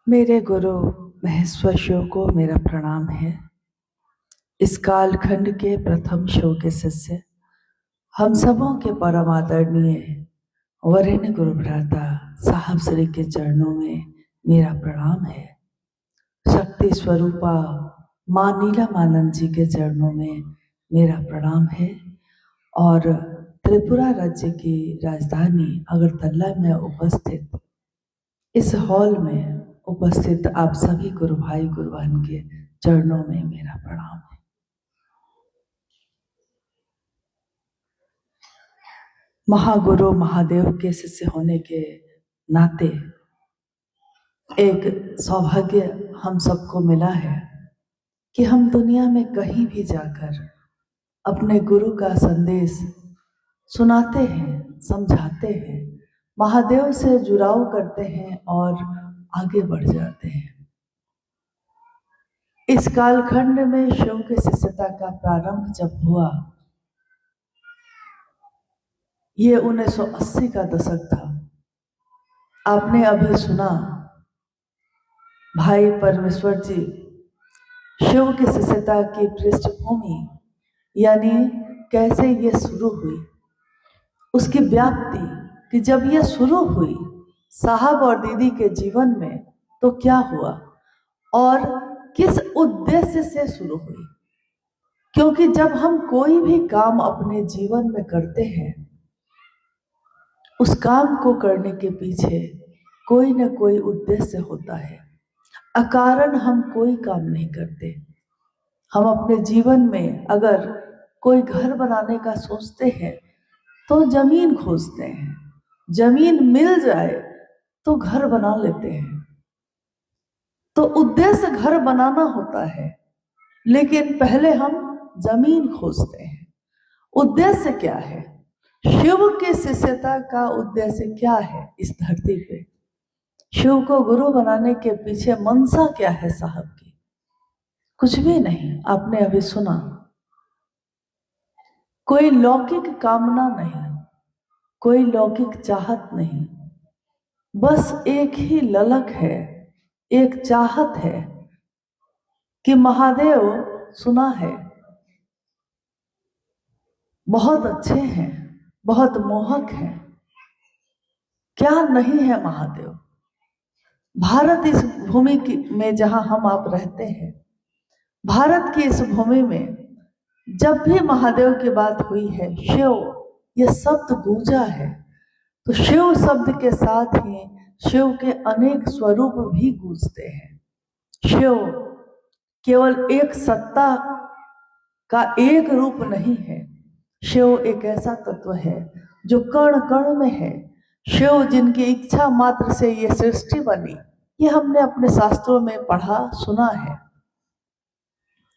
मेरे गुरु महेश्वर शिव को मेरा प्रणाम है। इस कालखंड के प्रथम शिव के शिष्य, हम सबों के परम आदरणीय वरेण्य गुरु भ्राता साहब श्री के चरणों में मेरा प्रणाम है। शक्ति स्वरूपा मां नीलमानंद जी के चरणों में मेरा प्रणाम है। और त्रिपुरा राज्य की राजधानी अगरतला में उपस्थित इस हॉल में उपस्थित आप सभी गुरु भाई गुरु बहन के चरणों में मेरा प्रणाम है। महागुरु महादेव के शिष्य होने के नाते एक सौभाग्य हम सबको मिला है कि हम दुनिया में कहीं भी जाकर अपने गुरु का संदेश सुनाते हैं, समझाते हैं, महादेव से जुड़ाव करते हैं और आगे बढ़ जाते हैं। इस कालखंड में शिव के शिष्यता का प्रारंभ जब हुआ, ये 1980 का दशक था। आपने अभी सुना भाई परमेश्वर जी शिव की शिष्यता की पृष्ठभूमि यानी कैसे ये शुरू हुई, उसकी व्याप्ति कि जब ये शुरू हुई साहब और दीदी के जीवन में तो क्या हुआ और किस उद्देश्य से शुरू हुई। क्योंकि जब हम कोई भी काम अपने जीवन में करते हैं, उस काम को करने के पीछे कोई न कोई उद्देश्य होता है। अकारण हम कोई काम नहीं करते। हम अपने जीवन में अगर कोई घर बनाने का सोचते हैं तो जमीन खोजते हैं, जमीन मिल जाए तो घर बना लेते हैं। तो उद्देश्य घर बनाना होता है, लेकिन पहले हम जमीन खोजते हैं। उद्देश्य क्या है? शिव के शिष्यता का उद्देश्य क्या है इस धरती पे? शिव को गुरु बनाने के पीछे मनसा क्या है साहब की? कुछ भी नहीं। आपने अभी सुना, कोई लौकिक कामना नहीं, कोई लौकिक चाहत नहीं, बस एक ही ललक है, एक चाहत है कि महादेव सुना है बहुत अच्छे हैं, बहुत मोहक हैं। क्या नहीं है महादेव? भारत इस भूमि में जहां हम आप रहते हैं, भारत की इस भूमि में जब भी महादेव की बात हुई है, शिव ये शब्द गूंजा है, तो शिव शब्द के साथ ही शिव के अनेक स्वरूप भी गूंजते हैं। शिव केवल एक सत्ता का एक रूप नहीं है। शिव एक ऐसा तत्व है जो कण कण में है। शिव जिनकी इच्छा मात्र से ये सृष्टि बनी, ये हमने अपने शास्त्रों में पढ़ा सुना है।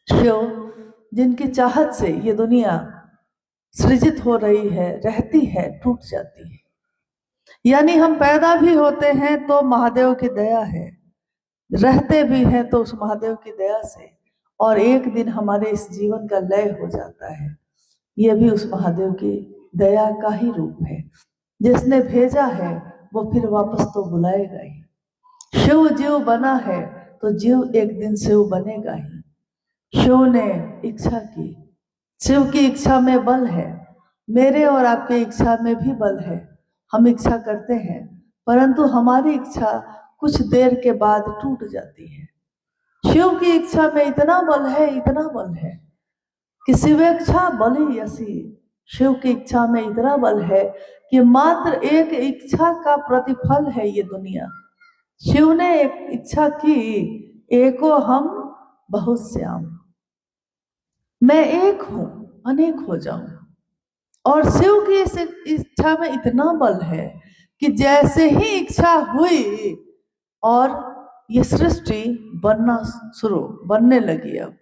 शिव जिनकी चाहत से ये दुनिया सृजित हो रही है, रहती है, टूट जाती है। यानी हम पैदा भी होते हैं तो महादेव की दया है, रहते भी हैं तो उस महादेव की दया से, और एक दिन हमारे इस जीवन का लय हो जाता है, ये भी उस महादेव की दया का ही रूप है। जिसने भेजा है वो फिर वापस तो बुलाएगा ही। शिव जीव बना है तो जीव एक दिन शिव बनेगा ही। शिव ने इच्छा की, शिव की इच्छा में बल है, मेरे और आपके इच्छा में भी बल है। हम इच्छा करते हैं, परंतु हमारी इच्छा कुछ देर के बाद टूट जाती है। शिव की इच्छा में इतना बल है, इतना बल है कि शिवेच्छा बलि यसी। शिव की इच्छा में इतना बल है कि मात्र एक इच्छा का प्रतिफल है ये दुनिया। शिव ने एक इच्छा की, एको हम बहुत श्याम, मैं एक हूं अनेक हो जाऊं। और शिव की इस इच्छा में इतना बल है कि जैसे ही इच्छा हुई और ये सृष्टि बनने लगी। अब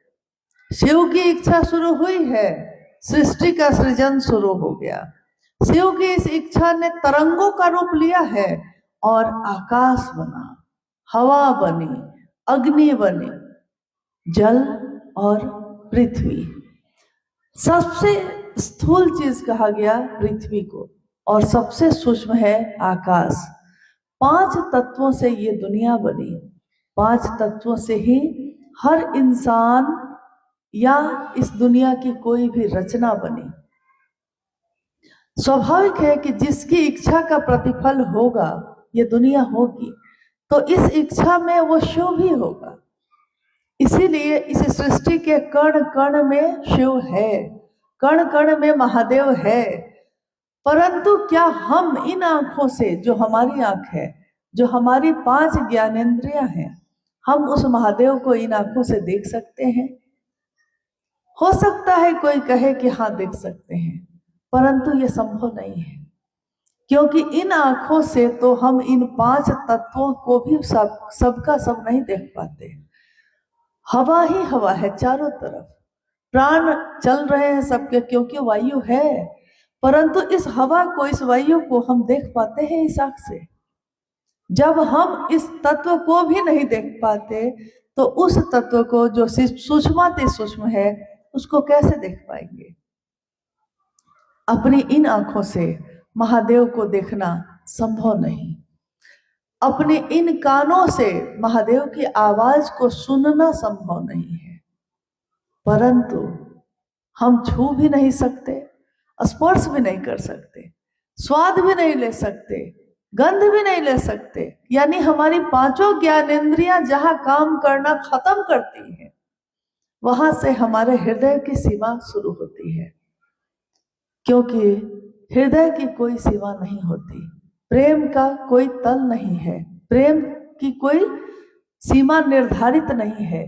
शिव की इच्छा शुरू हुई है, सृष्टि का सृजन शुरू हो गया। शिव की इस इच्छा ने तरंगों का रूप लिया है और आकाश बना, हवा बनी, अग्नि बनी, जल और पृथ्वी। सबसे स्थूल चीज कहा गया पृथ्वी को, और सबसे सूक्ष्म है आकाश। 5 तत्वों से ये दुनिया बनी। 5 तत्वों से ही हर इंसान या इस दुनिया की कोई भी रचना बनी। स्वाभाविक है कि जिसकी इच्छा का प्रतिफल होगा, ये दुनिया होगी, तो इस इच्छा में वो शिव भी होगा। इसीलिए इस सृष्टि के कण कण में शिव है, कण कण में महादेव है। परंतु क्या हम इन आंखों से, जो हमारी आंख है, जो हमारी 5 ज्ञानेंद्रियां हैं, हम उस महादेव को इन आंखों से देख सकते हैं? हो सकता है कोई कहे कि हाँ देख सकते हैं, परंतु ये संभव नहीं है, क्योंकि इन आंखों से तो हम इन 5 तत्वों को भी सबका सब नहीं देख पाते। हवा ही हवा है चारों तरफ, प्राण चल रहे हैं सबके, क्योंकि वायु है, परंतु इस हवा को, इस वायु को हम देख पाते हैं इस आंख से। जब हम इस तत्व को भी नहीं देख पाते, तो उस तत्व को जो सूक्ष्माति सूक्ष्म है, उसको कैसे देख पाएंगे? अपनी इन आंखों से महादेव को देखना संभव नहीं। अपने इन कानों से महादेव की आवाज को सुनना संभव नहीं है। परंतु हम छू भी नहीं सकते, स्पर्श भी नहीं कर सकते, स्वाद भी नहीं ले सकते, गंध भी नहीं ले सकते। यानी हमारी 5 ज्ञानेंद्रियां जहां काम करना खत्म करती हैं, वहां से हमारे हृदय की सीमा शुरू होती है। क्योंकि हृदय की कोई सीमा नहीं होती, प्रेम का कोई तल नहीं है, प्रेम की कोई सीमा निर्धारित नहीं है।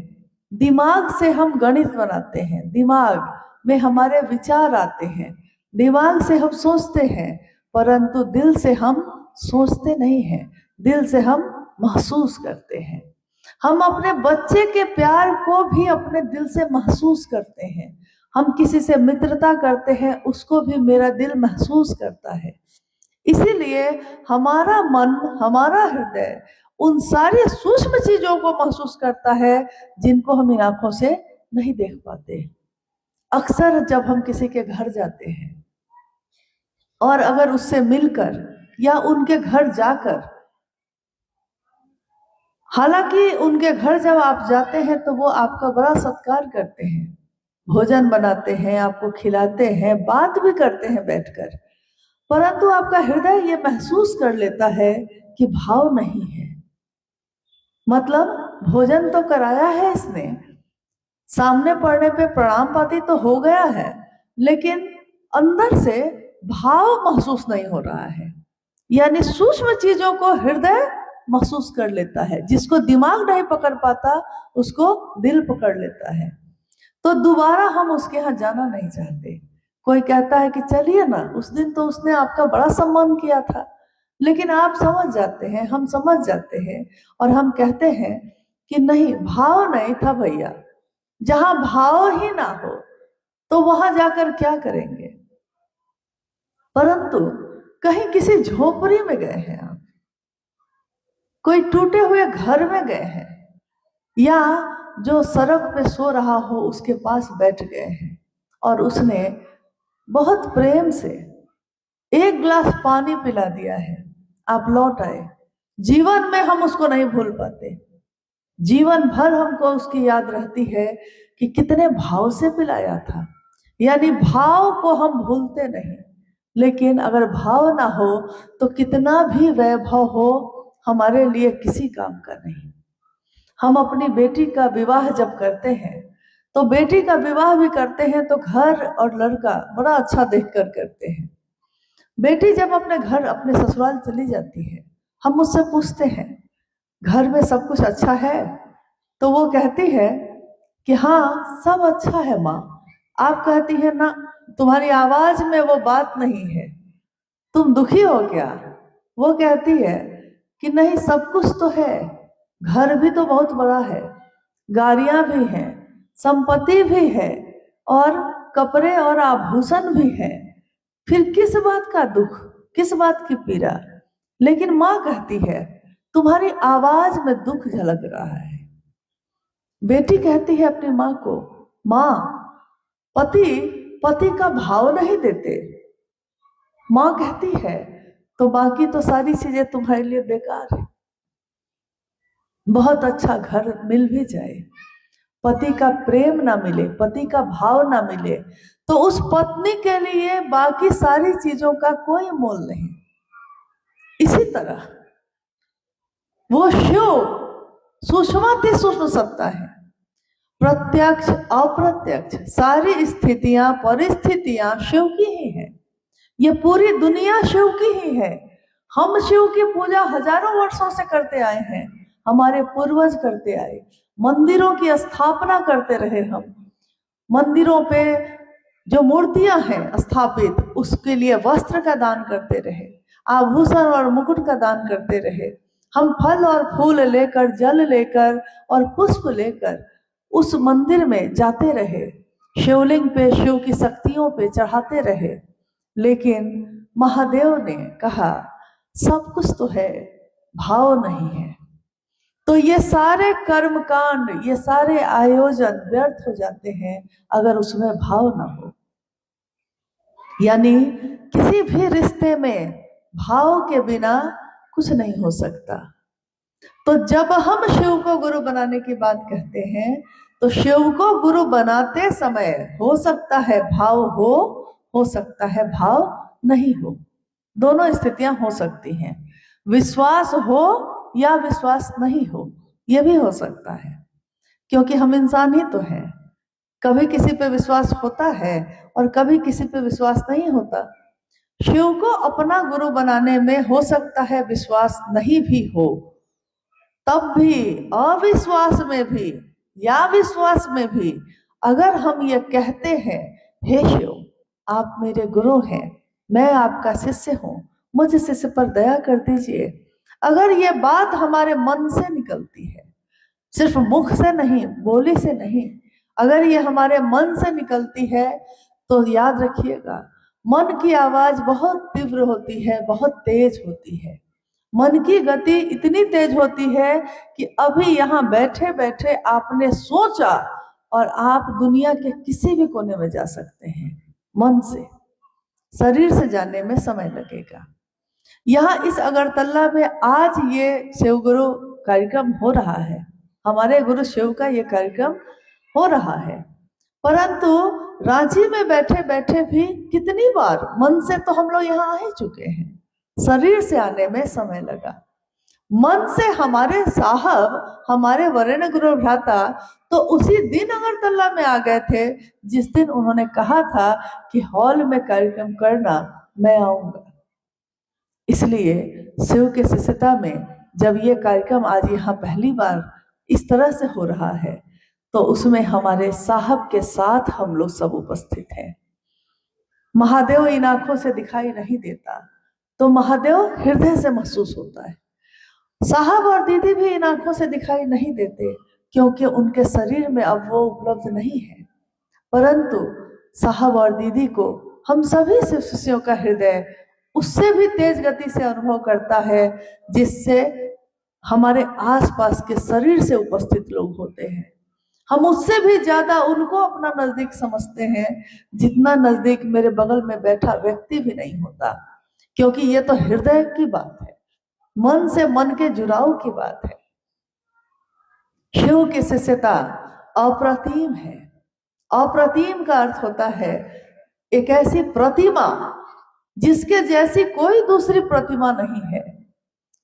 दिमाग से हम गणित बनाते हैं, दिमाग में हमारे विचार आते हैं, दिमाग से हम सोचते हैं, परंतु दिल से हम सोचते नहीं हैं, दिल से हम महसूस करते हैं। हम अपने बच्चे के प्यार को भी अपने दिल से महसूस करते हैं। हम किसी से मित्रता करते हैं, उसको भी मेरा दिल महसूस करता है। इसीलिए हमारा मन, हमारा हृदय उन सारी सूक्ष्म चीजों को महसूस करता है, जिनको हम इन आंखों से नहीं देख पाते। अक्सर जब हम किसी के घर जाते हैं और अगर उससे मिलकर या उनके घर जाकर, हालांकि उनके घर जब आप जाते हैं तो वो आपका बड़ा सत्कार करते हैं, भोजन बनाते हैं, आपको खिलाते हैं, बात भी करते हैं बैठकर, परंतु आपका हृदय ये महसूस कर लेता है कि भाव नहीं है। मतलब भोजन तो कराया है इसने, सामने पड़ने पे प्रणाम पाती तो हो गया है, लेकिन अंदर से भाव महसूस नहीं हो रहा है। यानी सूक्ष्म चीजों को हृदय महसूस कर लेता है, जिसको दिमाग नहीं पकड़ पाता उसको दिल पकड़ लेता है। तो दोबारा हम उसके यहाँ जाना नहीं चाहते। कोई कहता है कि चलिए ना, उस दिन तो उसने आपका बड़ा सम्मान किया था, लेकिन आप समझ जाते हैं, हम समझ जाते हैं, और हम कहते हैं कि नहीं, भाव नहीं था भैया। जहां भाव ही ना हो तो वहां जाकर क्या करेंगे? परंतु कहीं किसी झोपड़ी में गए हैं आप, कोई टूटे हुए घर में गए हैं, या जो सड़क पे सो रहा हो उसके पास बैठ गए हैं और उसने बहुत प्रेम से 1 गिलास पानी पिला दिया है, आप लौट आए। जीवन में हम उसको नहीं भूल पाते, जीवन भर हमको उसकी याद रहती है कि कितने भाव से पिलाया था। यानी भाव को हम भूलते नहीं, लेकिन अगर भाव ना हो तो कितना भी वैभव हो, हमारे लिए किसी काम का नहीं। हम अपनी बेटी का विवाह जब करते हैं, तो बेटी का विवाह भी करते हैं तो घर और लड़का बड़ा अच्छा देखकर करते हैं। बेटी जब अपने घर, अपने ससुराल चली जाती है, हम उससे पूछते हैं घर में सब कुछ अच्छा है? तो वो कहती है कि हाँ सब अच्छा है माँ। आप कहती है ना, तुम्हारी आवाज में वो बात नहीं है, तुम दुखी हो क्या? वो कहती है कि नहीं, सब कुछ तो है, घर भी तो बहुत बड़ा है, गाड़ियां भी हैं, संपत्ति भी है, और कपड़े और आभूषण भी है, फिर किस बात का दुख, किस बात की पीड़ा? लेकिन माँ कहती है तुम्हारी आवाज में दुख झलक रहा है। बेटी कहती है अपनी माँ को, माँ पति का भाव नहीं देते। माँ कहती है तो बाकी तो सारी चीजें तुम्हारे लिए बेकार है। बहुत अच्छा घर मिल भी जाए, पति का प्रेम ना मिले, पति का भाव ना मिले, तो उस पत्नी के लिए बाकी सारी चीजों का कोई मोल नहीं। इसी तरह वो शिव सूक्ष्माति सूक्ष्म सत्ता है, प्रत्यक्ष अप्रत्यक्ष सारी स्थितियां परिस्थितियां शिव की ही है। ये पूरी दुनिया शिव की ही है। हम शिव की पूजा हजारों वर्षों से करते आए हैं, हमारे पूर्वज करते आए, मंदिरों की स्थापना करते रहे हम, मंदिरों पे जो मूर्तियां हैं स्थापित उसके लिए वस्त्र का दान करते रहे, आभूषण और मुकुट का दान करते रहे, हम फल और फूल लेकर, जल लेकर और पुष्प लेकर उस मंदिर में जाते रहे, शिवलिंग पे शिव की शक्तियों पे चढ़ाते रहे। लेकिन महादेव ने कहा सब कुछ तो है, भाव नहीं है, तो ये सारे कर्म कांड, ये सारे आयोजन व्यर्थ हो जाते हैं अगर उसमें भाव ना हो। यानी किसी भी रिश्ते में भाव के बिना कुछ नहीं हो सकता। तो जब हम शिव को गुरु बनाने की बात कहते हैं, तो शिव को गुरु बनाते समय हो सकता है भाव हो सकता है भाव नहीं हो, दोनों स्थितियां हो सकती हैं। विश्वास हो या विश्वास नहीं हो, यह भी हो सकता है, क्योंकि हम इंसान ही तो हैं। कभी किसी पे विश्वास होता है और कभी किसी पे विश्वास नहीं होता। शिव को अपना गुरु बनाने में हो सकता है विश्वास नहीं भी हो, तब भी अविश्वास में भी या विश्वास में भी अगर हम ये कहते हैं, हे शिव आप मेरे गुरु हैं, मैं आपका शिष्य हूं, मुझ शिष्य पर दया कर दीजिए, अगर ये बात हमारे मन से निकलती है, सिर्फ मुख से नहीं, बोली से नहीं, अगर ये हमारे मन से निकलती है, तो याद रखिएगा मन की आवाज बहुत तीव्र होती है, बहुत तेज होती है। मन की गति इतनी तेज होती है कि अभी यहाँ बैठे बैठे आपने सोचा और आप दुनिया के किसी भी कोने में जा सकते हैं मन से। शरीर से जाने में समय लगेगा। यहाँ इस अगरतला में आज ये शिव गुरु कार्यक्रम हो रहा है, हमारे गुरु शिव का ये कार्यक्रम हो रहा है, परंतु रांची में बैठे बैठे भी कितनी बार मन से तो हम लोग यहाँ आ ही चुके हैं, शरीर से आने में समय लगा। मन से हमारे साहब, हमारे वरेण्य गुरु भ्राता तो उसी दिन अगरतला में आ गए थे जिस दिन उन्होंने कहा था कि हॉल में कार्यक्रम करना, मैं आऊंगा। इसलिए शिव के शिष्यता में जब ये कार्यक्रम आज यहाँ पहली बार इस तरह से हो रहा है, तो उसमें हमारे साहब के साथ हम लोग सब उपस्थित हैं। महादेव इन आंखों से दिखाई नहीं देता, तो महादेव हृदय से महसूस होता है। साहब और दीदी भी इन आंखों से दिखाई नहीं देते, क्योंकि उनके शरीर में अब वो उपलब्ध नहीं है, परंतु साहब और दीदी को हम सभी शिव शिष्यों का हृदय उससे भी तेज गति से अनुभव करता है, जिससे हमारे आसपास के शरीर से उपस्थित लोग होते हैं। हम उससे भी ज्यादा उनको अपना नजदीक समझते हैं, जितना नजदीक मेरे बगल में बैठा व्यक्ति भी नहीं होता, क्योंकि ये तो हृदय की बात है, मन से मन के जुड़ाव की बात है। शिव की शिष्यता अप्रतिम है। अप्रतिम का अर्थ होता है एक ऐसी प्रतिमा जिसके जैसी कोई दूसरी प्रतिमा नहीं है।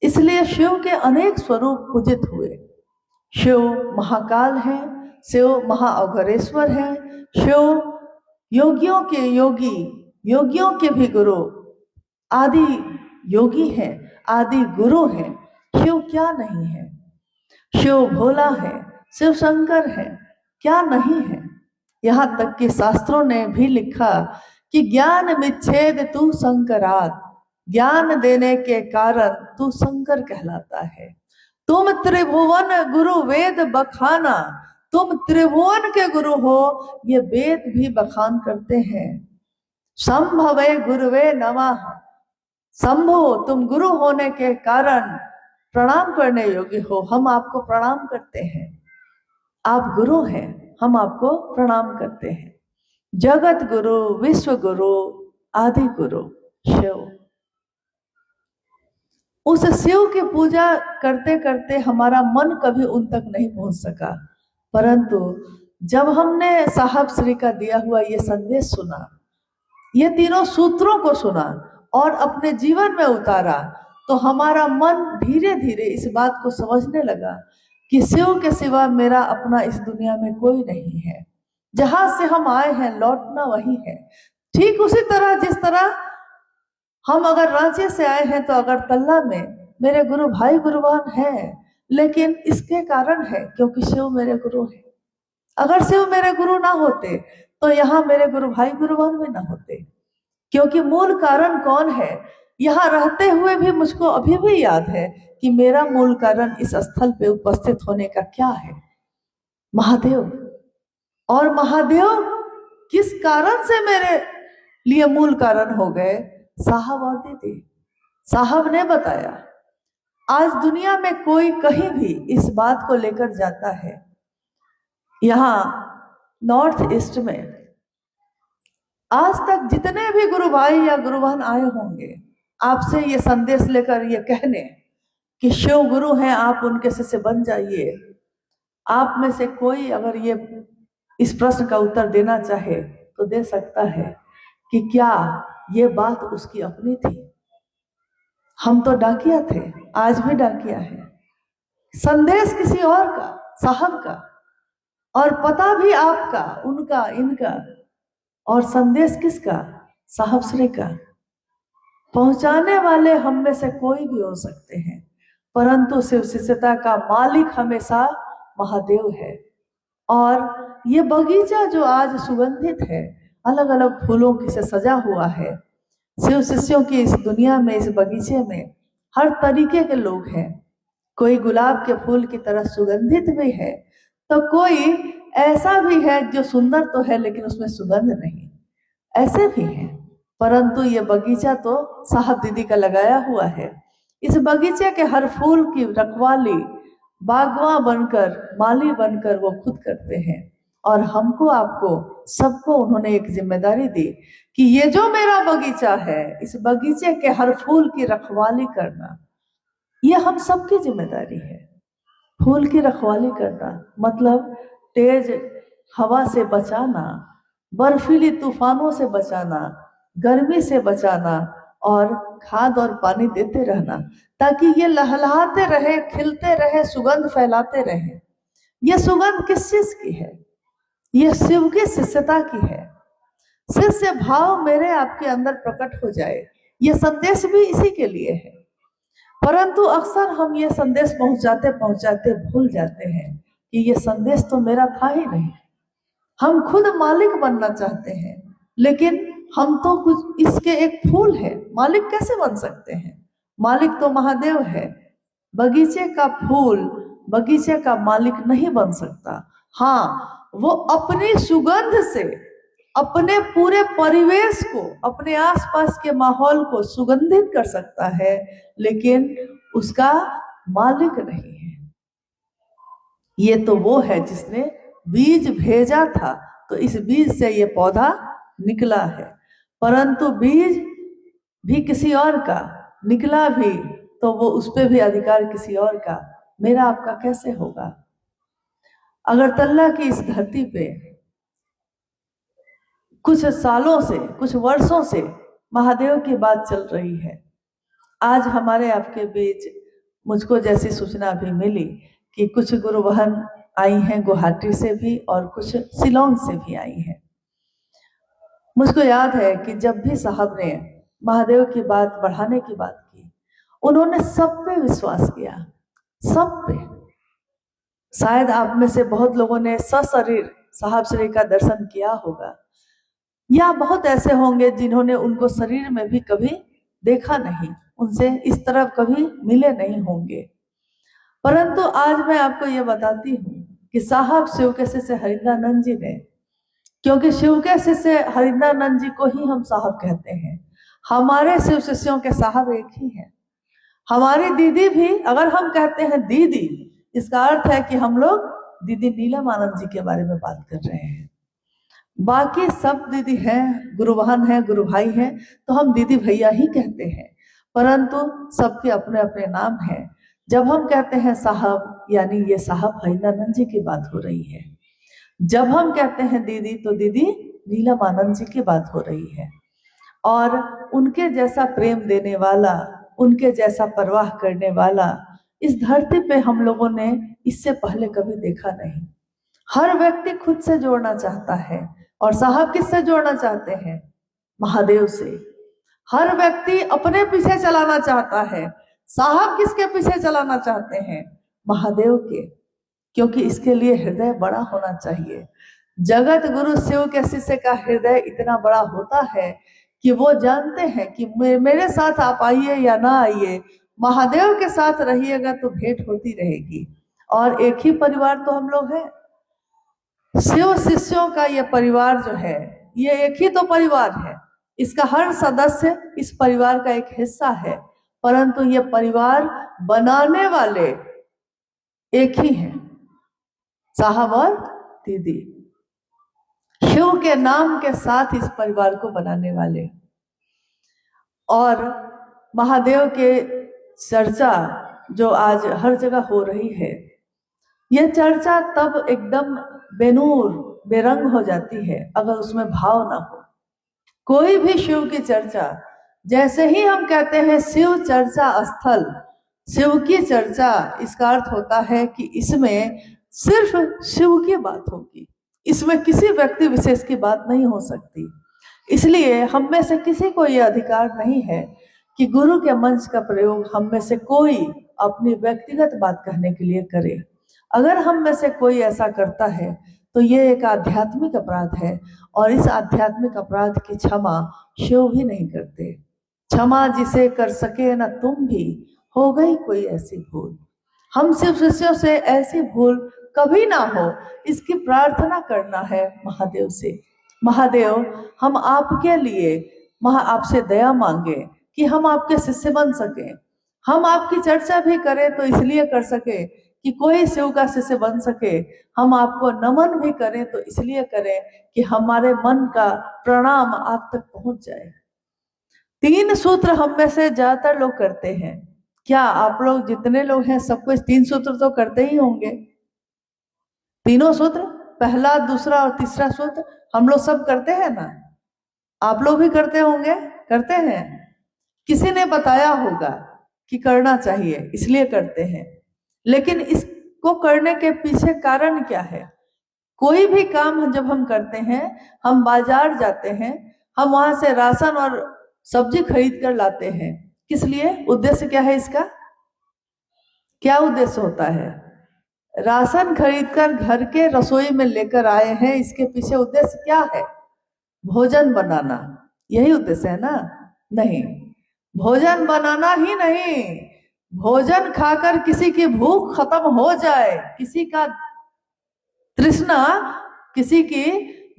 इसलिए शिव के अनेक स्वरूप पूजित हुए। शिव महाकाल है, शिव महाअघोरेश्वर है, शिव योगियों के योगी, योगियों के भी गुरु, आदि योगी हैं, आदि गुरु हैं। शिव क्या नहीं है? शिव भोला है, शिव शंकर है, क्या नहीं है? यहाँ तक कि शास्त्रों ने भी लिखा कि ज्ञान विच्छेद तू शंकरात, ज्ञान देने के कारण तू शंकर कहलाता है। तुम त्रिभुवन गुरु वेद बखाना, तुम त्रिभुवन के गुरु हो, ये वेद भी बखान करते हैं। संभवे गुरुवे नमः, शंभो तुम गुरु होने के कारण प्रणाम करने योग्य हो, हम आपको प्रणाम करते हैं। आप गुरु हैं, हम आपको प्रणाम करते हैं। जगत गुरु, विश्व गुरु, आदि गुरु शिव। उस शिव की पूजा करते करते हमारा मन कभी उन तक नहीं पहुंच सका, परंतु जब हमने साहब श्री का दिया हुआ ये संदेश सुना, ये तीनों सूत्रों को सुना और अपने जीवन में उतारा, तो हमारा मन धीरे धीरे इस बात को समझने लगा कि शिव के सिवा मेरा अपना इस दुनिया में कोई नहीं है। जहां से हम आए हैं लौटना वही है। ठीक उसी तरह जिस तरह हम अगर रांची से आए हैं तो अगरतला में मेरे गुरु भाई गुरुवान हैं, लेकिन इसके कारण है क्योंकि शिव मेरे गुरु हैं। अगर शिव मेरे गुरु ना होते तो यहाँ मेरे गुरु भाई गुरुवान भी ना होते, क्योंकि मूल कारण कौन है। यहाँ रहते हुए भी मुझको अभी भी याद है कि मेरा मूल कारण इस स्थल पे उपस्थित होने का क्या है, महादेव। और महादेव किस कारण से मेरे लिए मूल कारण हो गए, साहब और दीदी। साहब ने बताया। आज दुनिया में कोई कहीं भी इस बात को लेकर जाता है, यहाँ नॉर्थ ईस्ट में आज तक जितने भी गुरु भाई या गुरुवान आए होंगे आपसे ये संदेश लेकर ये कहने कि शिव गुरु हैं, आप उनके शिष्य बन जाइए। आप में से कोई अगर ये इस प्रश्न का उत्तर देना चाहे तो दे सकता है कि क्या ये बात उसकी अपनी थी। हम तो डाकिया थे, आज भी डाकिया है। संदेश किसी और का, साहब का, और पता भी आपका, उनका, इनका, और संदेश किसका, साहब श्री का। पहुंचाने वाले हम में से कोई भी हो सकते हैं, परंतु शिव शिष्यता का मालिक हमेशा महादेव है। और ये बगीचा जो आज सुगंधित है, अलग अलग फूलों से सजा हुआ है, शिव शिष्यों की इस दुनिया में, इस बगीचे में हर तरीके के लोग हैं। कोई गुलाब के फूल की तरह सुगंधित भी है, तो कोई ऐसा भी है जो सुंदर तो है लेकिन उसमें सुगंध नहीं, ऐसे भी हैं। परंतु ये बगीचा तो साहब दीदी का लगाया हुआ है। इस बगीचे के हर फूल की रखवाली बागवां बनकर, माली बनकर वो खुद करते हैं। और हमको, आपको, सबको उन्होंने एक जिम्मेदारी दी कि ये जो मेरा बगीचा है, इस बगीचे के हर फूल की रखवाली करना, ये हम सबकी जिम्मेदारी है। फूल की रखवाली करना मतलब तेज हवा से बचाना, बर्फीली तूफानों से बचाना, गर्मी से बचाना, और खाद और पानी देते रहना, ताकि ये लहलहाते रहे, खिलते रहे, सुगंध फैलाते रहे। ये सुगंध किस चीज की है? ये शिव की शिष्यता की है। शिष्य भाव मेरे आपके अंदर प्रकट हो जाए, ये संदेश भी इसी के लिए है। परंतु अक्सर हम ये संदेश पहुंचाते पहुंचाते भूल जाते हैं कि ये संदेश तो मेरा था ही नहीं। हम खुद मालिक बनना चाहते हैं, लेकिन हम तो कुछ इसके एक फूल है, मालिक कैसे बन सकते हैं? मालिक तो महादेव है। बगीचे का फूल बगीचे का मालिक नहीं बन सकता। हाँ, वो अपनी सुगंध से अपने पूरे परिवेश को, अपने आसपास के माहौल को सुगंधित कर सकता है, लेकिन उसका मालिक नहीं है। ये तो वो है जिसने बीज भेजा था, तो इस बीज से ये पौधा निकला है। परंतु बीज भी किसी और का, निकला भी तो वो उस पे भी अधिकार किसी और का। मेरा आपका कैसे होगा? अगरतला की इस धरती पे कुछ सालों से, कुछ वर्षों से महादेव की बात चल रही है। आज हमारे आपके बीच मुझको जैसी सूचना भी मिली कि कुछ गुरु बहन आई हैं गुवाहाटी से भी और कुछ शिलोंग से भी आई हैं। मुझको याद है कि जब भी साहब ने महादेव की बात बढ़ाने की बात की, उन्होंने सब पे विश्वास किया, सब पे। शायद आप में से बहुत लोगों ने सशरीर साहब श्री का दर्शन किया होगा, या बहुत ऐसे होंगे जिन्होंने उनको शरीर में भी कभी देखा नहीं, उनसे इस तरह कभी मिले नहीं होंगे। परंतु आज मैं आपको ये बताती हूँ कि साहब शिव के शिष्य हरिंद्रानंद जी ने, क्योंकि शिव के शिष्य हरिंद्रानंद जी को ही हम साहब कहते हैं, हमारे शिव शिष्यों के साहब एक ही हैं। हमारी दीदी भी, अगर हम कहते हैं दीदी, इसका अर्थ है कि हम लोग दीदी नीलम आनंद जी के बारे में बात कर रहे हैं। बाकी सब दीदी हैं, गुरु बहन हैं, गुरु भाई हैं, तो हम दीदी भैया ही कहते हैं। परंतु सबके अपने अपने नाम हैं। जब हम कहते हैं साहब, यानी ये साहब हरिनानंद जी की बात हो रही है। जब हम कहते हैं दीदी, तो दीदी नीलम आनंद जी की बात हो रही है। और उनके जैसा प्रेम देने वाला, उनके जैसा परवाह करने वाला इस धरती पे हम लोगों ने इससे पहले कभी देखा नहीं। हर व्यक्ति खुद से जोड़ना चाहता है, और साहब किससे जोड़ना चाहते हैं? महादेव से। हर व्यक्ति अपने पीछे चलाना चाहता है, साहब किसके पीछे चलाना चाहते हैं? महादेव के। क्योंकि इसके लिए हृदय बड़ा होना चाहिए। जगत गुरु शिव के शिष्य का हृदय इतना बड़ा होता है कि वो जानते हैं कि मेरे साथ आप आइए या ना आइए, महादेव के साथ रहिएगा तो भेंट होती रहेगी। और एक ही परिवार तो हम लोग हैं। शिव शिष्यों का ये परिवार जो है, ये एक ही तो परिवार है। इसका हर सदस्य इस परिवार का एक हिस्सा है, परंतु ये परिवार बनाने वाले एक ही हैं, साहब और दीदी। शिव के नाम के साथ इस परिवार को बनाने वाले। और महादेव के चर्चा जो आज हर जगह हो रही है, यह चर्चा तब एकदम बेनूर बेरंग हो जाती है अगर उसमें भाव ना हो। कोई भी शिव की चर्चा, जैसे ही हम कहते हैं शिव चर्चा स्थल, शिव की चर्चा, इसका अर्थ होता है कि इसमें सिर्फ शिव की बात होगी, इसमें किसी व्यक्ति विशेष की बात नहीं हो सकती। इसलिए हम में से किसी को यह अधिकार नहीं है कि गुरु के मंच का प्रयोग हम में से कोई अपनी व्यक्तिगत बात कहने के लिए करे। अगर हम में से कोई ऐसा करता है तो ये एक आध्यात्मिक अपराध है, और इस आध्यात्मिक अपराध की क्षमा शिव भी नहीं करते। क्षमा जिसे कर सके न तुम भी, हो गई कोई ऐसी भूल। हम शिव शिष्यों से ऐसी भूल कभी ना हो, इसकी प्रार्थना करना है महादेव से। महादेव, हम आपके लिए आपसे दया मांगे कि हम आपके शिष्य बन सके। हम आपकी चर्चा भी करें तो इसलिए कर सके कि कोई शिव का शिष्य बन सके। हम आपको नमन भी करें तो इसलिए करें कि हमारे मन का प्रणाम आप तक पहुंच जाए। 3 सूत्र हम में से ज्यादातर लोग करते हैं। क्या आप लोग जितने लोग हैं सब कुछ 3 सूत्र तो करते ही होंगे? तीनों सूत्र, पहला, दूसरा और तीसरा सूत्र हम लोग सब करते हैं ना? आप लोग भी करते होंगे? करते हैं। किसी ने बताया होगा कि करना चाहिए, इसलिए करते हैं। लेकिन इसको करने के पीछे कारण क्या है? कोई भी काम जब हम करते हैं, हम बाजार जाते हैं, हम वहां से राशन और सब्जी खरीद कर लाते हैं। किस लिए? उद्देश्य क्या है इसका? क्या उद्देश्य होता है? राशन खरीदकर घर के रसोई में लेकर आए हैं, इसके पीछे उद्देश्य क्या है? भोजन बनाना, यही उद्देश्य है ना? नहीं, भोजन बनाना ही नहीं, भोजन खाकर किसी की भूख खत्म हो जाए, किसी का तृष्णा, किसी की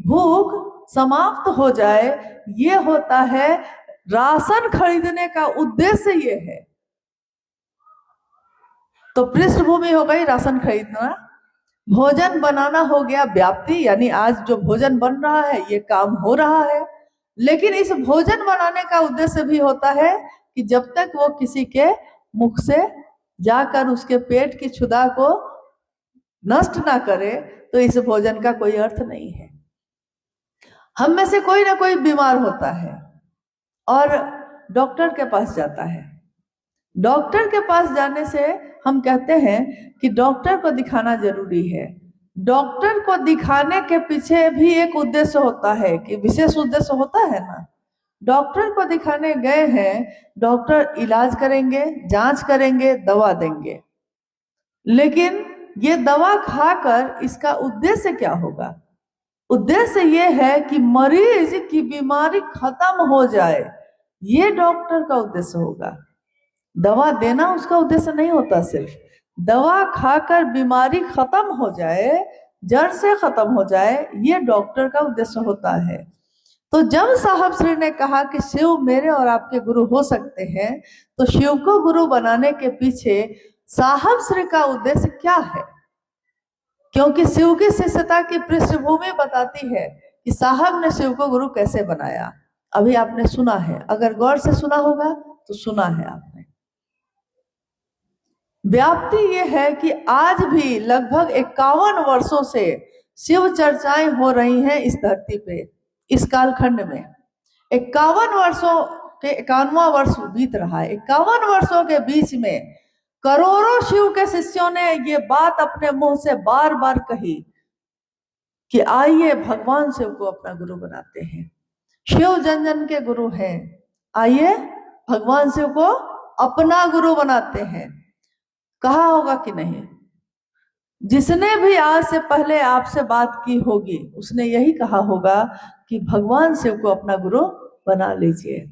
भूख समाप्त हो जाए, ये होता है राशन खरीदने का उद्देश्य। ये है तो पृष्ठभूमि हो गई राशन खरीदना, भोजन बनाना हो गया व्याप्ति, यानी आज जो भोजन बन रहा है ये काम हो रहा है। लेकिन इस भोजन बनाने का उद्देश्य भी होता है कि जब तक वो किसी के मुख से जाकर उसके पेट की क्षुधा को नष्ट ना करे, तो इस भोजन का कोई अर्थ नहीं है। हम में से कोई ना कोई बीमार होता है और डॉक्टर के पास जाता है। डॉक्टर के पास जाने से हम कहते हैं कि डॉक्टर को दिखाना जरूरी है। डॉक्टर को दिखाने के पीछे भी एक उद्देश्य होता है, कि विशेष उद्देश्य होता है ना। डॉक्टर को दिखाने गए हैं, डॉक्टर इलाज करेंगे, जांच करेंगे, दवा देंगे, लेकिन ये दवा खाकर इसका उद्देश्य क्या होगा? उद्देश्य ये है कि मरीज की बीमारी खत्म हो जाए, ये डॉक्टर का उद्देश्य होगा। दवा देना उसका उद्देश्य नहीं होता। सिर्फ दवा खाकर बीमारी खत्म हो जाए, जड़ से खत्म हो जाए, ये डॉक्टर का उद्देश्य होता है। तो जब साहब श्री ने कहा कि शिव मेरे और आपके गुरु हो सकते हैं, तो शिव को गुरु बनाने के पीछे साहब श्री का उद्देश्य क्या है? क्योंकि शिव की शिष्यता की पृष्ठभूमि बताती है कि साहब ने शिव को गुरु कैसे बनाया। अभी आपने सुना है, अगर गौर से सुना होगा तो सुना है आपने। व्याप्ति ये है कि आज भी लगभग 51 वर्षों से शिव चर्चाएं हो रही हैं इस धरती पे, इस कालखंड में। 51 वर्षों के 51वां वर्ष बीत रहा है। 51 वर्षों के बीच में करोड़ों शिव के शिष्यों ने ये बात अपने मुंह से बार बार कही कि आइए भगवान शिव को अपना गुरु बनाते हैं। शिव जन जन के गुरु हैं, आइए भगवान शिव को अपना गुरु बनाते हैं। कहा होगा कि नहीं? जिसने भी आज से पहले आपसे बात की होगी उसने यही कहा होगा कि भगवान शिव को अपना गुरु बना लीजिए।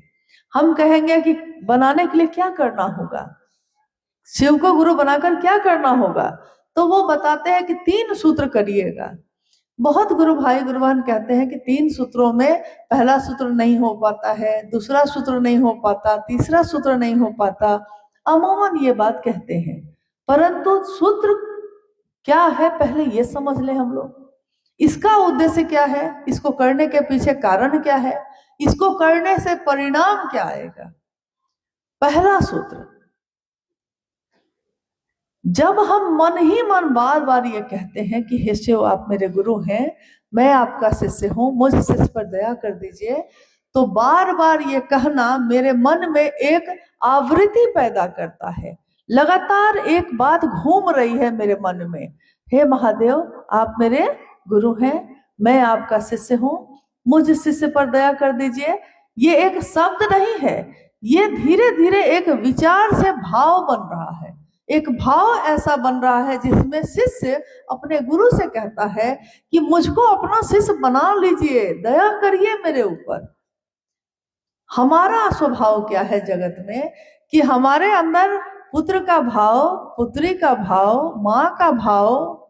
हम कहेंगे कि बनाने के लिए क्या करना होगा, शिव को गुरु बनाकर क्या करना होगा, तो वो बताते हैं कि 3 सूत्र करिएगा। बहुत गुरु भाई गुरु बहन कहते हैं कि 3 सूत्रों में पहला सूत्र नहीं हो पाता है, दूसरा सूत्र नहीं हो पाता, तीसरा सूत्र नहीं हो पाता। अमूमन ये बात कहते हैं, परंतु सूत्र क्या है पहले ये समझ ले हम लोग। इसका उद्देश्य क्या है, इसको करने के पीछे कारण क्या है, इसको करने से परिणाम क्या आएगा। पहला सूत्र, जब हम मन ही मन बार बार ये कहते हैं कि हे शिव आप मेरे गुरु हैं, मैं आपका शिष्य हूं, मुझ शिष्य पर दया कर दीजिए, तो बार बार ये कहना मेरे मन में एक आवृत्ति पैदा करता है। लगातार एक बात घूम रही है मेरे मन में, हे महादेव आप मेरे गुरु हैं, मैं आपका शिष्य हूं, मुझ शिष्य पर दया कर दीजिए। ये एक शब्द नहीं है, ये धीरे धीरे एक विचार से भाव बन रहा है। एक भाव ऐसा बन रहा है जिसमें शिष्य अपने गुरु से कहता है कि मुझको अपना शिष्य बना लीजिए, दया करिए मेरे ऊपर। हमारा स्वभाव क्या है जगत में कि हमारे अंदर पुत्र का भाव, पुत्री का भाव, माँ का भाव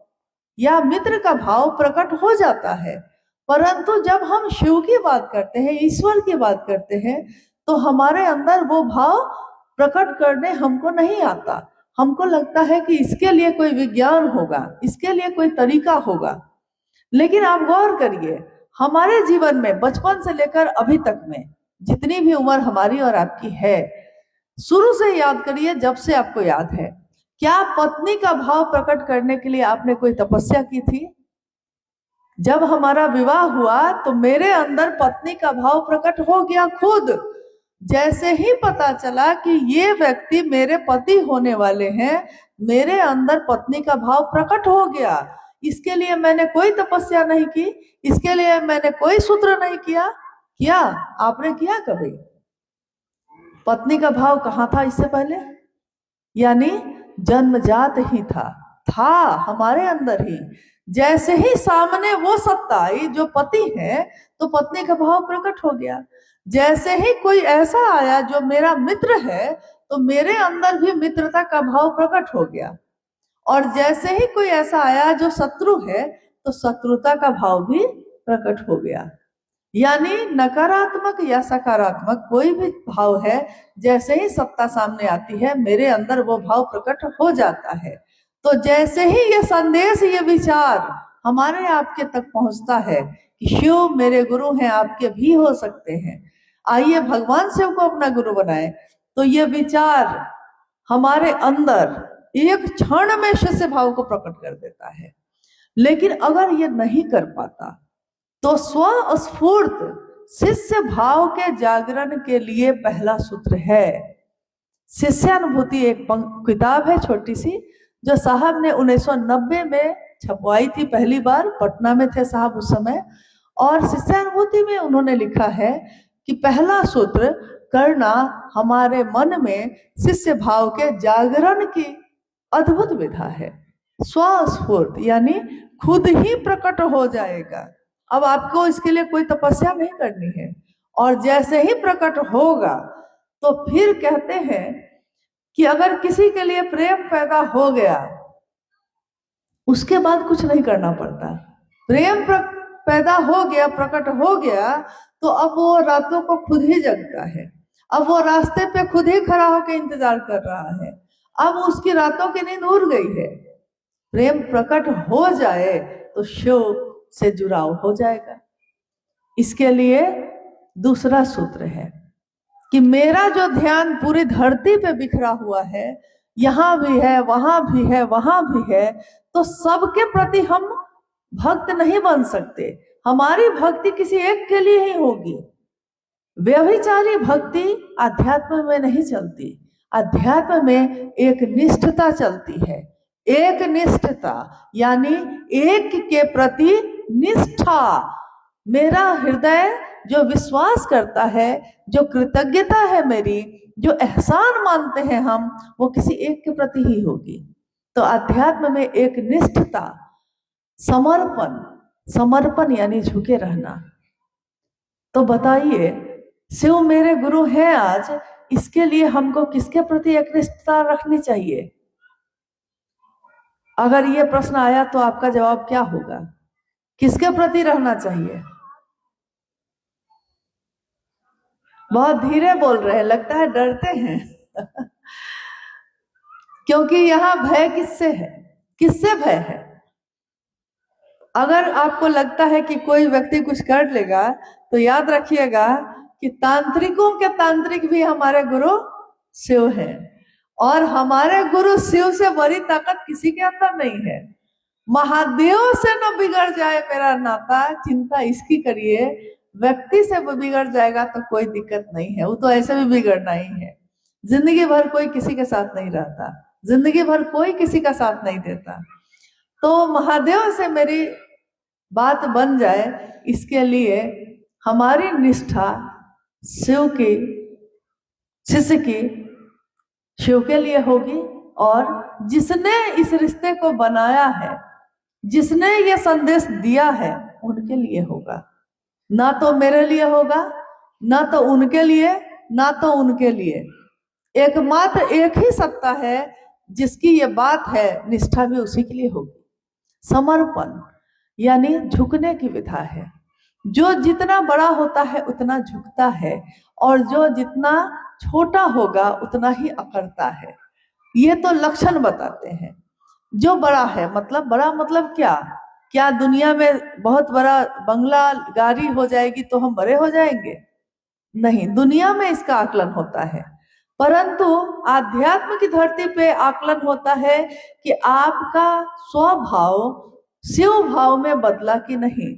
या मित्र का भाव प्रकट हो जाता है, परंतु जब हम शिव की बात करते हैं, ईश्वर की बात करते हैं, तो हमारे अंदर वो भाव प्रकट करने हमको नहीं आता। हमको लगता है कि इसके लिए कोई विज्ञान होगा, इसके लिए कोई तरीका होगा। लेकिन आप गौर करिए, हमारे जीवन में बचपन से लेकर अभी तक में जितनी भी उम्र हमारी और आपकी है, शुरू से याद करिए, जब से आपको याद है, क्या पत्नी का भाव प्रकट करने के लिए आपने कोई तपस्या की थी? जब हमारा विवाह हुआ तो मेरे अंदर पत्नी का भाव प्रकट हो गया खुद। जैसे ही पता चला कि ये व्यक्ति मेरे पति होने वाले हैं, मेरे अंदर पत्नी का भाव प्रकट हो गया। इसके लिए मैंने कोई तपस्या नहीं की, इसके लिए मैंने कोई सूत्र नहीं किया। क्या आपने किया कभी? पत्नी का भाव कहाँ था इससे पहले? यानी जन्मजात ही था हमारे अंदर ही। जैसे ही सामने वो सत्ता आई जो पति है, तो पत्नी का भाव प्रकट हो गया। जैसे ही कोई ऐसा आया जो मेरा मित्र है, तो मेरे अंदर भी मित्रता का भाव प्रकट हो गया। और जैसे ही कोई ऐसा आया जो शत्रु है, तो शत्रुता का भाव भी प्रकट हो गया। यानी नकारात्मक या सकारात्मक कोई भी भाव है, जैसे ही सत्ता सामने आती है मेरे अंदर वो भाव प्रकट हो जाता है। तो जैसे ही ये संदेश, ये विचार हमारे आपके तक पहुंचता है कि शिव मेरे गुरु हैं, आपके भी हो सकते हैं, आइए भगवान शिव को अपना गुरु बनाए, तो ये विचार हमारे अंदर एक क्षण में शिष्य भाव को प्रकट कर देता है। लेकिन अगर ये नहीं कर पाता तो स्वस्फूर्त शिष्य भाव के जागरण के लिए पहला सूत्र है शिष्यानुभूति। एक किताब है छोटी सी, जो साहब ने 1990 में छपवाई थी, पहली बार पटना में थे साहब उस समय। और शिष्यानुभूति में उन्होंने लिखा है कि पहला सूत्र करना हमारे मन में शिष्य भाव के जागरण की अद्भुत विधा है। स्वस्फूर्त यानी खुद ही प्रकट हो जाएगा। अब आपको इसके लिए कोई तपस्या नहीं करनी है, और जैसे ही प्रकट होगा तो फिर कहते हैं कि अगर किसी के लिए प्रेम पैदा हो गया, उसके बाद कुछ नहीं करना पड़ता। प्रेम पैदा हो गया, प्रकट हो गया, तो अब वो रातों को खुद ही जगता है, अब वो रास्ते पे खुद ही खड़ा होकर इंतजार कर रहा है, अब उसकी रातों की नींद उड़ गई है। प्रेम प्रकट हो जाए तो शिव से जुड़ाव हो जाएगा। इसके लिए दूसरा सूत्र है कि मेरा जो ध्यान पूरी धरती पे बिखरा हुआ है, यहाँ भी है, वहां भी है, वहां भी है, तो सबके प्रति हम भक्त नहीं बन सकते। हमारी भक्ति किसी एक के लिए ही होगी। व्यभिचारी भक्ति अध्यात्म में नहीं चलती। अध्यात्म में एक निष्ठता चलती है, एक निष्ठता यानी एक के प्रति निष्ठा। मेरा हृदय जो विश्वास करता है, जो कृतज्ञता है मेरी, जो एहसान मानते हैं हम, वो किसी एक के प्रति ही होगी। तो अध्यात्म में एक निष्ठता, समर्पण, समर्पण यानी झुके रहना। तो बताइए, शिव मेरे गुरु हैं आज, इसके लिए हमको किसके प्रति एक निष्ठता रखनी चाहिए? अगर ये प्रश्न आया तो आपका जवाब क्या होगा? किसके प्रति रहना चाहिए? बहुत धीरे बोल रहे हैं, लगता है डरते हैं। क्योंकि यहाँ भय किससे है? किससे भय है? अगर आपको लगता है कि कोई व्यक्ति कुछ कर लेगा, तो याद रखिएगा कि तांत्रिकों के तांत्रिक भी हमारे गुरु शिव हैं, और हमारे गुरु शिव से बड़ी ताकत किसी के अंदर नहीं है। महादेव से न बिगड़ जाए मेरा नाता, चिंता इसकी करिए। व्यक्ति से बिगड़ जाएगा तो कोई दिक्कत नहीं है, वो तो ऐसे भी बिगड़ना ही है। जिंदगी भर कोई किसी के साथ नहीं रहता, जिंदगी भर कोई किसी का साथ नहीं देता। तो महादेव से मेरी बात बन जाए, इसके लिए हमारी निष्ठा शिव की, शिष्य की शिव के लिए होगी, और जिसने इस रिश्ते को बनाया है, जिसने ये संदेश दिया है, उनके लिए होगा। ना तो मेरे लिए होगा, ना तो उनके लिए, ना तो उनके लिए। एकमात्र एक ही सत्ता है जिसकी ये बात है, निष्ठा भी उसी के लिए होगी। समर्पण यानी झुकने की विधा है। जो जितना बड़ा होता है उतना झुकता है, और जो जितना छोटा होगा उतना ही अकड़ता है। ये तो लक्षण बताते हैं। जो बड़ा है, मतलब बड़ा मतलब क्या? क्या दुनिया में बहुत बड़ा बंगला गाड़ी हो जाएगी तो हम बड़े हो जाएंगे? नहीं, दुनिया में इसका आकलन होता है, परंतु आध्यात्म की धरती पे आकलन होता है कि आपका स्वभाव शिव भाव में बदला कि नहीं।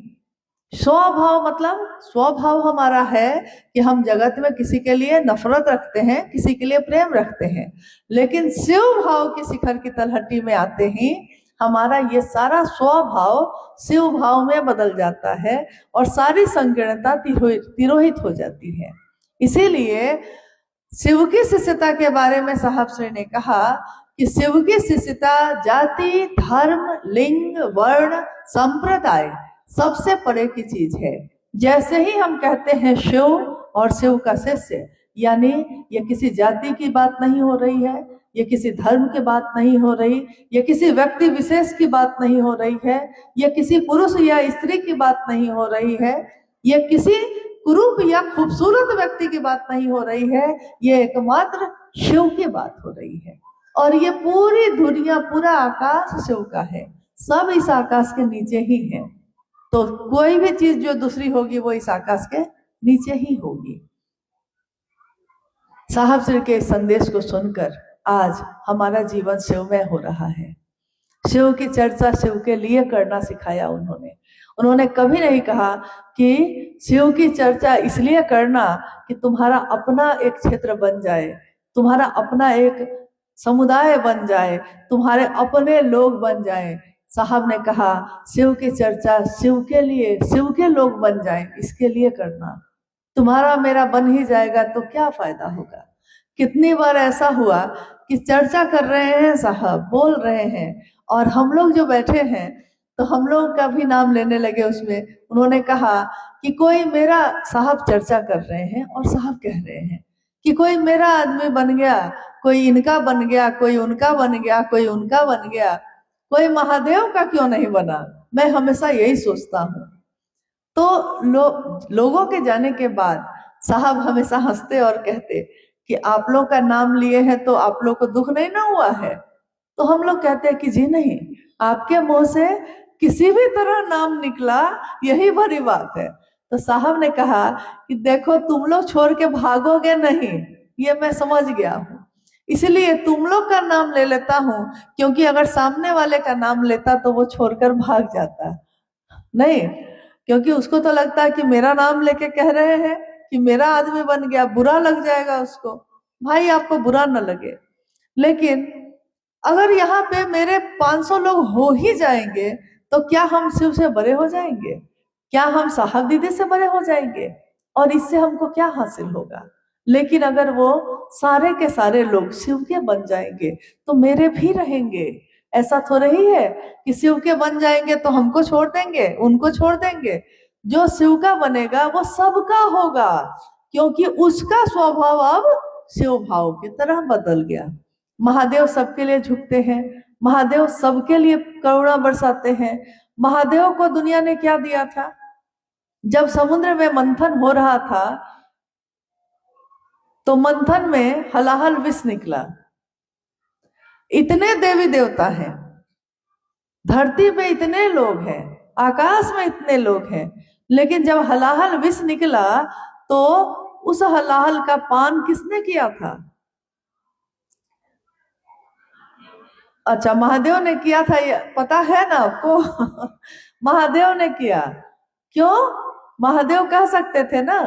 स्वभाव मतलब स्वभाव हमारा है कि हम जगत में किसी के लिए नफरत रखते हैं, किसी के लिए प्रेम रखते हैं, लेकिन शिव भाव की शिखर की तलहटी में आते ही हमारा ये सारा स्वभाव शिव भाव में बदल जाता है, और सारी संकीर्णता तिरोहित हो जाती है। इसीलिए शिव की शिष्यता के बारे में साहब श्री ने कहा कि शिव की शिष्यता जाति, धर्म, लिंग, वर्ण, संप्रदाय सबसे परे की चीज है। जैसे ही हम कहते हैं शिव और शिव का शिष्य, यानी ये किसी जाति की बात नहीं हो रही है, ये किसी धर्म की बात नहीं हो रही, ये किसी व्यक्ति विशेष की बात नहीं हो रही है, ये किसी पुरुष या स्त्री की बात नहीं हो रही है, ये किसी कुरूप या खूबसूरत व्यक्ति की बात नहीं हो रही है, ये एकमात्र शिव की बात हो रही है। और ये पूरी दुनिया, पूरा आकाश शिव का है, सब इस आकाश के नीचे ही है। तो कोई भी चीज जो दूसरी होगी वो इस आकाश के नीचे ही होगी। साहब श्री के संदेश को सुनकर आज हमारा जीवन शिवमय हो रहा है। शिव की चर्चा शिव के लिए करना सिखाया उन्होंने कभी नहीं कहा कि शिव की चर्चा इसलिए करना कि तुम्हारा अपना एक क्षेत्र बन जाए, तुम्हारा अपना एक समुदाय बन जाए, तुम्हारे अपने लोग बन जाए। साहब ने कहा शिव की चर्चा शिव के लिए, शिव के लोग बन जाए, इसके लिए करना। तुम्हारा मेरा बन ही जाएगा तो क्या फायदा होगा। कितनी बार ऐसा हुआ कि चर्चा कर रहे हैं साहब, बोल रहे हैं, और हम लोग जो बैठे हैं तो हम लोग का भी नाम लेने लगे उसमें। उन्होंने कहा कि कोई मेरा, साहब चर्चा कर रहे हैं और साहब कह रहे हैं कि कोई मेरा आदमी बन गया, कोई इनका बन गया, कोई उनका बन गया, कोई उनका बन गया, कोई महादेव का क्यों नहीं बना। मैं हमेशा यही सोचता हूँ। तो लोगों के जाने के बाद साहब हमेशा हंसते और कहते कि आप लोग का नाम लिए हैं तो आप लोग को दुख नहीं ना हुआ है। तो हम लोग कहते हैं कि जी नहीं, आपके मुंह से किसी भी तरह नाम निकला यही बड़ी बात है। तो साहब ने कहा कि देखो तुम लोग छोड़ के भागोगे नहीं, ये मैं समझ गया हूँ, इसलिए तुम लोग का नाम ले लेता हूँ, क्योंकि अगर सामने वाले का नाम लेता तो वो छोड़कर भाग जाता नहीं, क्योंकि उसको तो लगता है कि मेरा नाम लेके कह रहे हैं कि मेरा आदमी बन गया, बुरा लग जाएगा उसको। भाई आपको बुरा न लगे, लेकिन अगर यहाँ पे मेरे 500 लोग हो ही जाएंगे तो क्या हम शिव से बड़े हो जाएंगे? क्या हम साहब दीदी से बड़े हो जाएंगे? और इससे हमको क्या हासिल होगा? लेकिन अगर वो सारे के सारे लोग शिव के बन जाएंगे तो मेरे भी रहेंगे। ऐसा थोड़ा ही है कि शिव के बन जाएंगे तो हमको छोड़ देंगे, उनको छोड़ देंगे। जो शिव का बनेगा वो सबका होगा, क्योंकि उसका स्वभाव अब शिव भाव की तरह बदल गया। महादेव सबके लिए झुकते हैं, महादेव सबके लिए करुणा बरसाते हैं। महादेव को दुनिया ने क्या दिया था? जब समुद्र में मंथन हो रहा था तो मंथन में हलाहल विष निकला। इतने देवी देवता हैं, धरती पे इतने लोग हैं, आकाश में इतने लोग हैं, लेकिन जब हलाहल विष निकला तो उस हलाहल का पान किसने किया था? अच्छा, महादेव ने किया था, ये पता है ना आपको? महादेव ने किया। क्यों? महादेव कह सकते थे ना,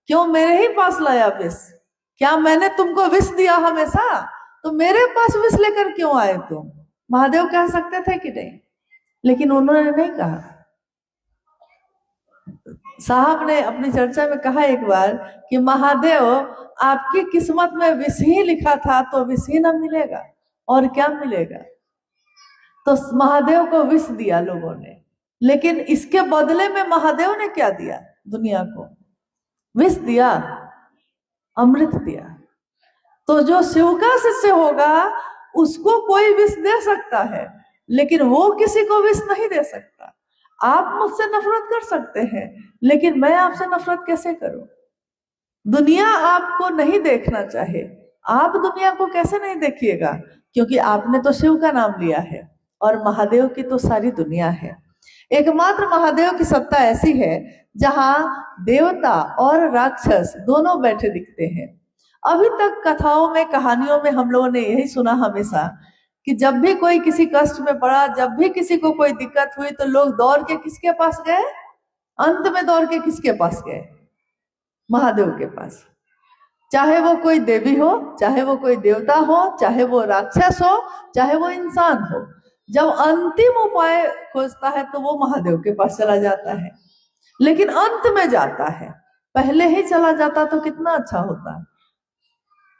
क्यों मेरे ही पास लाया विष? क्या मैंने तुमको विष दिया हमेशा? तो मेरे पास विष लेकर क्यों आए तुम? महादेव कह सकते थे कि नहीं? लेकिन उन्होंने नहीं कहा। साहब ने अपनी चर्चा में कहा एक बार कि महादेव आपकी किस्मत में विष ही लिखा था तो विष ही ना मिलेगा, और क्या मिलेगा? तो महादेव को विष दिया लोगों ने, लेकिन इसके बदले में महादेव ने क्या दिया दुनिया को? विष दिया, अमृत दिया। तो जो शिव का शिष्य होगा उसको कोई विष दे सकता है, लेकिन वो किसी को विष नहीं दे सकता। आप मुझसे नफरत कर सकते हैं, लेकिन मैं आपसे नफरत कैसे करूं? दुनिया आपको नहीं देखना चाहे, आप दुनिया को कैसे नहीं देखिएगा? क्योंकि आपने तो शिव का नाम लिया है, और महादेव की तो सारी दुनिया है। एकमात्र महादेव की सत्ता ऐसी है जहां देवता और राक्षस दोनों बैठे दिखते हैं। अभी तक कथाओं में, कहानियों में हम लोगों ने यही सुना हमेशा कि जब भी कोई किसी कष्ट में पड़ा, जब भी किसी को कोई दिक्कत हुई, तो लोग दौड़ के किसके पास गए? अंत में दौड़ के किसके पास गए? महादेव के पास। चाहे वो कोई देवी हो, चाहे वो कोई देवता हो, चाहे वो राक्षस हो, चाहे वो इंसान हो, जब अंतिम उपाय खोजता है तो वो महादेव के पास चला जाता है। लेकिन अंत में जाता है, पहले ही चला जाता तो कितना अच्छा होता।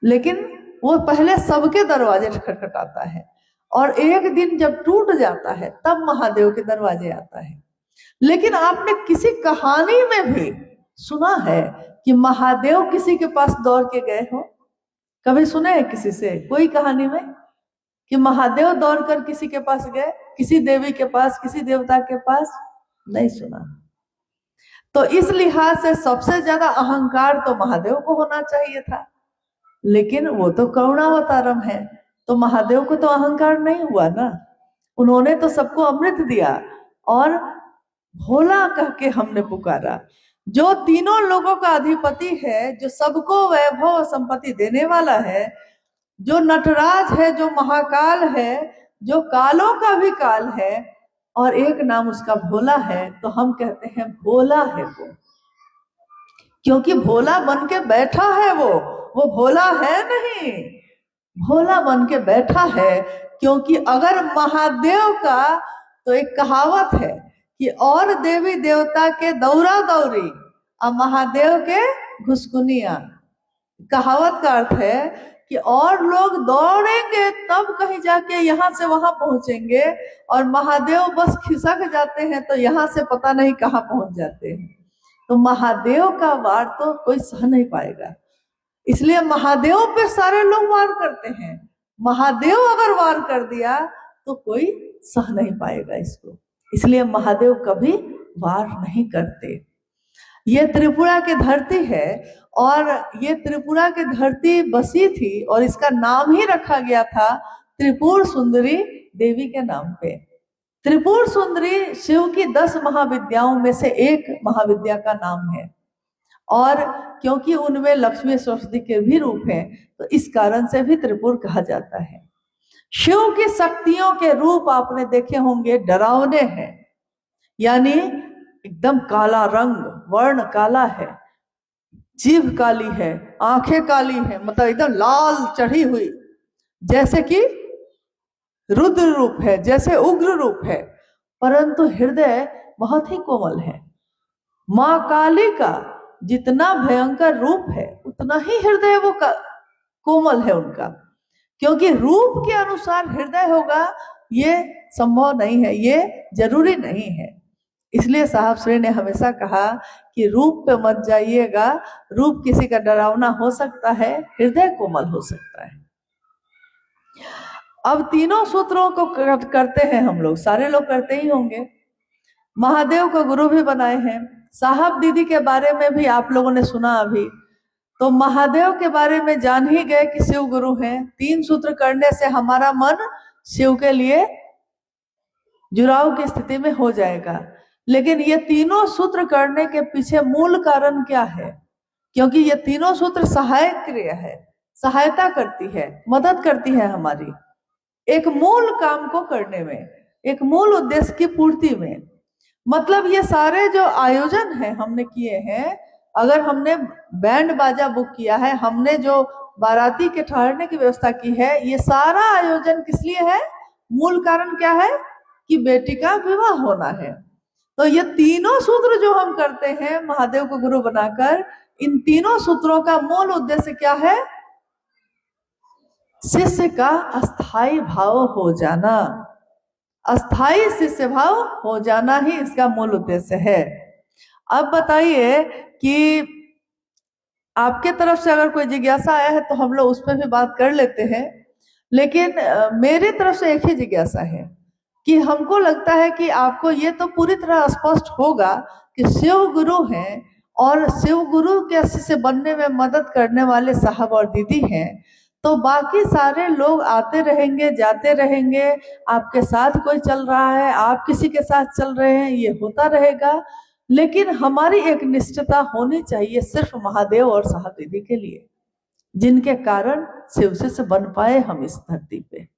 लेकिन वो पहले सबके दरवाजे खटखटाता है, और एक दिन जब टूट जाता है तब महादेव के दरवाजे आता है। लेकिन आपने किसी कहानी में भी सुना है कि महादेव किसी के पास दौड़ के गए हो? कभी सुने हैं किसी से कोई कहानी में कि महादेव दौड़कर किसी के पास गए, किसी देवी के पास, किसी देवता के पास? नहीं सुना। तो इस लिहाज से सबसे ज्यादा अहंकार तो महादेव को होना चाहिए था, लेकिन वो तो करुणावतारम है, तो महादेव को तो अहंकार नहीं हुआ ना। उन्होंने तो सबको अमृत दिया, और भोला कह के हमने पुकारा। जो तीनों लोगों का अधिपति है, जो सबको वैभव संपत्ति देने वाला है, जो नटराज है, जो महाकाल है, जो कालों का भी काल है, और एक नाम उसका भोला है, तो हम कहते हैं भोला है वो, क्योंकि भोला बन के बैठा है वो भोला है नहीं, भोला बन के बैठा है। क्योंकि अगर महादेव का, तो एक कहावत है कि और देवी देवता के दौरा दौरी और महादेव के घुसकुनिया। कहावत का अर्थ है कि और लोग दौड़ेंगे तब कहीं जाके यहाँ से वहां पहुंचेंगे, और महादेव बस खिसक जाते हैं तो यहाँ से पता नहीं कहाँ पहुंच जाते हैं। तो महादेव का वार तो कोई सह नहीं पाएगा, इसलिए महादेव पे सारे लोग वार करते हैं। महादेव अगर वार कर दिया तो कोई सह नहीं पाएगा इसको, इसलिए महादेव कभी वार नहीं करते। ये त्रिपुरा की धरती है, और ये त्रिपुरा की धरती बसी थी, और इसका नाम ही रखा गया था त्रिपुर सुंदरी देवी के नाम पे। त्रिपुर सुंदरी शिव की 10 महाविद्याओं में से एक महाविद्या का नाम है, और क्योंकि उनमें लक्ष्मी सरस्वती के भी रूप हैं तो इस कारण से भी त्रिपुर कहा जाता है। शिव की शक्तियों के रूप आपने देखे होंगे, डरावने हैं, यानी एकदम काला रंग, वर्ण काला है, जीभ काली है, आंखें काली है, मतलब एकदम लाल चढ़ी हुई, जैसे कि रुद्र रूप है, जैसे उग्र रूप है, परंतु हृदय बहुत ही कोमल है। मां काली का जितना भयंकर रूप है उतना ही हृदय वो कोमल है उनका, क्योंकि रूप के अनुसार हृदय होगा ये संभव नहीं है, ये जरूरी नहीं है। इसलिए साहब श्री ने हमेशा कहा कि रूप पे मत जाइएगा, रूप किसी का डरावना हो सकता है, हृदय कोमल हो सकता है। अब तीनों सूत्रों को करते हैं हम लोग, सारे लोग करते ही होंगे। महादेव को गुरु भी बनाए हैं। साहब दीदी के बारे में भी आप लोगों ने सुना अभी, तो महादेव के बारे में जान ही गए कि शिव गुरु हैं। 3 सूत्र करने से हमारा मन शिव के लिए जुड़ाव की स्थिति में हो जाएगा। लेकिन ये तीनों सूत्र करने के पीछे मूल कारण क्या है? क्योंकि ये तीनों सूत्र सहायक क्रिया है, सहायता करती है, मदद करती है हमारी एक मूल काम को करने में, एक मूल उद्देश्य की पूर्ति में। मतलब ये सारे जो आयोजन है हमने किए हैं, अगर हमने बैंड बाजा बुक किया है, हमने जो बाराती के ठहरने की व्यवस्था की है, ये सारा आयोजन किस लिए है? मूल कारण क्या है? कि बेटी का विवाह होना है। तो ये तीनों सूत्र जो हम करते हैं महादेव को गुरु बनाकर, इन तीनों सूत्रों का मूल उद्देश्य क्या है? शिष्य का अस्थाई भाव हो जाना, अस्थाई शिष्य भाव हो जाना ही इसका मूल उद्देश्य है। अब बताइए कि आपके तरफ से अगर कोई जिज्ञासा आया है तो हम लोग उस पर भी बात कर लेते हैं, लेकिन मेरी तरफ से एक ही जिज्ञासा है कि हमको लगता है कि आपको ये तो पूरी तरह स्पष्ट होगा कि शिव गुरु हैं और शिव गुरु के शिष्य बनने में मदद करने वाले साहब और दीदी हैं, तो बाकी सारे लोग आते रहेंगे, जाते रहेंगे, आपके साथ कोई चल रहा है, आप किसी के साथ चल रहे हैं, ये होता रहेगा। लेकिन हमारी एक निष्ठता होनी चाहिए सिर्फ महादेव और साहब दीदी के लिए, जिनके कारण शिव शिष्य बन पाए हम इस धरती पे।